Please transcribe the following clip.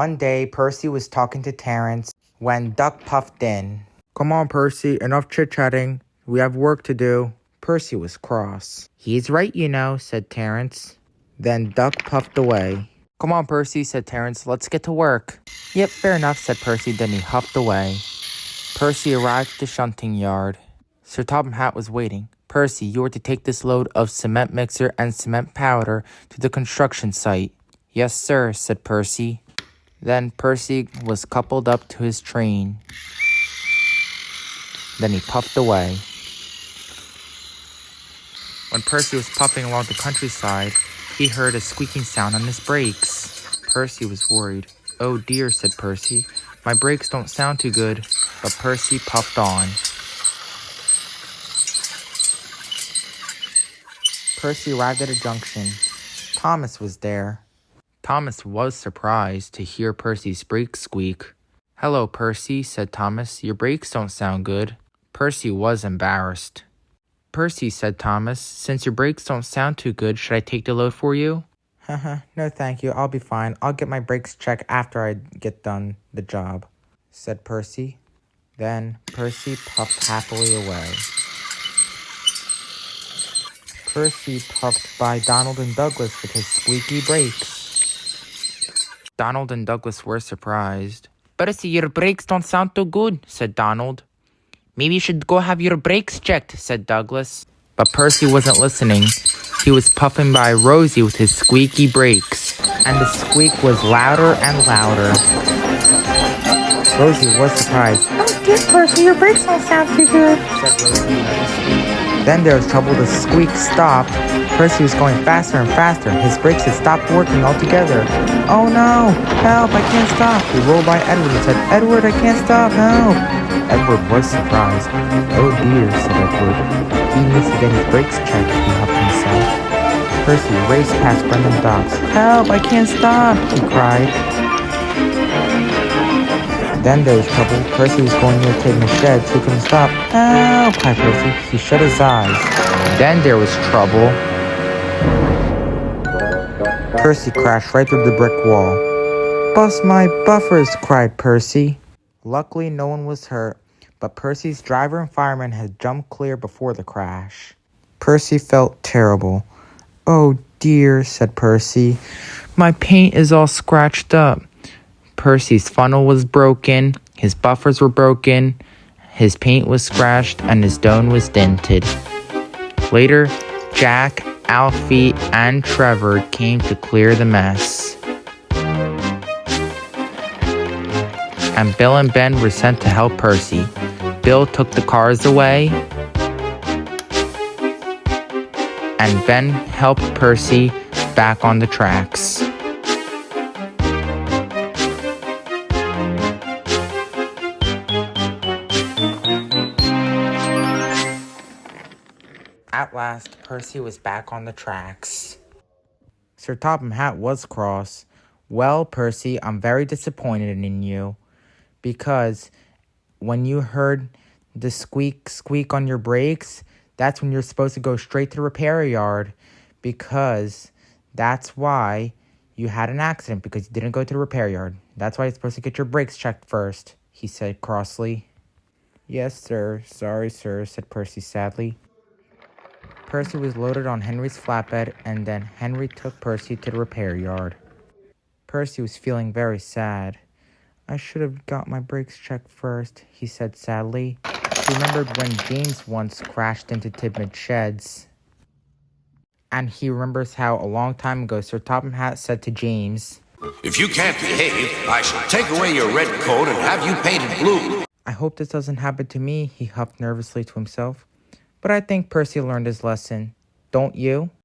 One day, Percy was talking to Terence when Duck puffed in. "Come on, Percy, enough chit-chatting. We have work to do." Percy was cross. "He's right, you know," said Terence. Then Duck puffed away. "Come on, Percy," said Terence. "Let's get to work." "Yep, fair enough," said Percy. Then he huffed away. Percy arrived at the shunting yard. Sir Topham Hatt was waiting. "Percy, you are to take this load of cement mixer and cement powder to the construction site." "Yes, sir," said Percy. Then Percy was coupled up to his train. Then he puffed away. When Percy was puffing along the countryside, he heard a squeaking sound on his brakes. Percy was worried. "Oh dear," said Percy. "My brakes don't sound too good." But Percy puffed on. Percy arrived at a junction. Thomas was there. Thomas was surprised to hear Percy's brakes squeak. "Hello, Percy," said Thomas. "Your brakes don't sound good." Percy was embarrassed. "Percy," said Thomas, "since your brakes don't sound too good, should I take the load for you?" "No, thank you. I'll be fine. I'll get my brakes checked after I get done the job," said Percy. Then Percy puffed happily away. Percy puffed by Donald and Douglas with his squeaky brakes. Donald and Douglas were surprised. "Percy, your brakes don't sound too good," said Donald. "Maybe you should go have your brakes checked," said Douglas. But Percy wasn't listening. He was puffing by Rosie with his squeaky brakes, and the squeak was louder and louder. Rosie was surprised. "Oh dear, Percy, your brakes don't sound too good," said Rosie. Then there was trouble. The squeak stopped. Percy was going faster and faster. His brakes had stopped working altogether. "Oh no! Help! I can't stop!" He rolled by Edward and said, "Edward, I can't stop! Help!" Edward was surprised. "Oh dear," said Edward. "He needs to get his brakes checked," he huffed himself. Percy raced past Brendan Dobbs. "Help! I can't stop!" he cried. Then there was trouble. Percy was going near Tidman's shed, so he couldn't stop. "Help!" cried Percy. He shut his eyes. Then there was trouble. Percy crashed right through the brick wall. "Bust my buffers!" cried Percy. Luckily, no one was hurt, but Percy's driver and fireman had jumped clear before the crash. Percy felt terrible. "Oh dear," said Percy. "My paint is all scratched up." Percy's funnel was broken, his buffers were broken, his paint was scratched, and his dome was dented. Later, Jack, Alfie, and Trevor came to clear the mess. And Bill and Ben were sent to help Percy. Bill took the cars away, and Ben helped Percy back on the tracks. At last, Percy was back on the tracks. Sir Topham Hatt was cross. "Well, Percy, I'm very disappointed in you, because when you heard the squeak on your brakes, that's when you're supposed to go straight to the repair yard, because that's why you had an accident, because you didn't go to the repair yard. That's why you're supposed to get your brakes checked first," he said crossly. "Yes, sir. Sorry, sir," said Percy sadly. Percy was loaded on Henry's flatbed, and then Henry took Percy to the repair yard. Percy was feeling very sad. "I should have got my brakes checked first," he said sadly. He remembered when James once crashed into Tidman's sheds. And he remembers how a long time ago Sir Topham Hatt said to James, "If you can't behave, I shall take away your red coat and have you painted blue." "I hope this doesn't happen to me," he huffed nervously to himself. But I think Percy learned his lesson. Don't you?